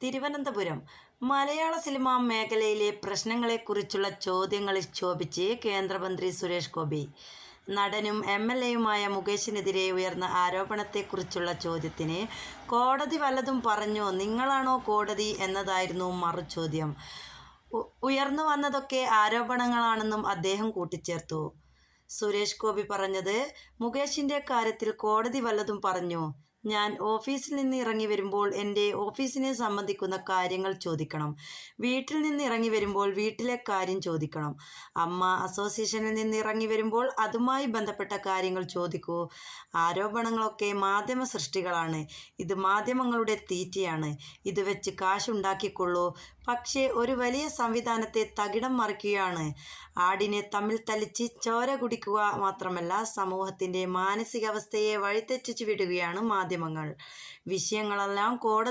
തിരുവനന്തപുരം മലയാള cinema മേഖലയിലെ പ്രശ്നങ്ങളെക്കുറിച്ചുള്ള ചോദ്യങ്ങളിൽ ക്ഷോഭിച്ച് കേന്ദ്രമന്ത്രി സുരേഷ് ഗോപി. നടനും എം.എൽ.എയുമായ മുകേഷിനെതിരെ ഉയർന്ന ആരോപണത്തെക്കുറിച്ചുള്ള ചോദ്യത്തിന് കോടതി വല്ലതും പറഞ്ഞോ, നിങ്ങളാണോ കോടതി എന്നതായിരുന്നു മറുചോദ്യം. ഉയർന്നു വന്നതൊക്കെ ആരോപണങ്ങളാണെന്നും അദ്ദേഹം കൂട്ടിച്ചേർത്തു. സുരേഷ് ഗോപി പറഞ്ഞത്, മുകേഷിൻ്റെ കാര്യത്തിൽ കോടതി വല്ലതും പറഞ്ഞോ? ഞാൻ ഓഫീസിൽ നിന്ന് ഇറങ്ങി വരുമ്പോൾ എൻ്റെ ഓഫീസിനെ സംബന്ധിക്കുന്ന കാര്യങ്ങൾ ചോദിക്കണം. വീട്ടിൽ നിന്ന് ഇറങ്ങി വരുമ്പോൾ വീട്ടിലെ കാര്യം ചോദിക്കണം. അമ്മ അസോസിയേഷനിൽ നിന്ന് ഇറങ്ങി വരുമ്പോൾ അതുമായി ബന്ധപ്പെട്ട കാര്യങ്ങൾ ചോദിക്കൂ. ആരോപണങ്ങളൊക്കെ മാധ്യമ സൃഷ്ടികളാണ്. ഇത് മാധ്യമങ്ങളുടെ തീറ്റയാണ്. ഇത് വെച്ച് കാശുണ്ടാക്കിക്കൊള്ളൂ. പക്ഷേ ഒരു വലിയ സംവിധാനത്തെ തകിടം മറിക്കുകയാണ്. ആടിനെ തമ്മിൽ തല്ലിച്ച് ചോര കുടിക്കുക മാത്രമല്ല, സമൂഹത്തിൻ്റെ മാനസികാവസ്ഥയെ വഴിതെറ്റിച്ചു വിടുകയാണ് മാധ്യമങ്ങൾ. വിഷയങ്ങളെല്ലാം കോടതി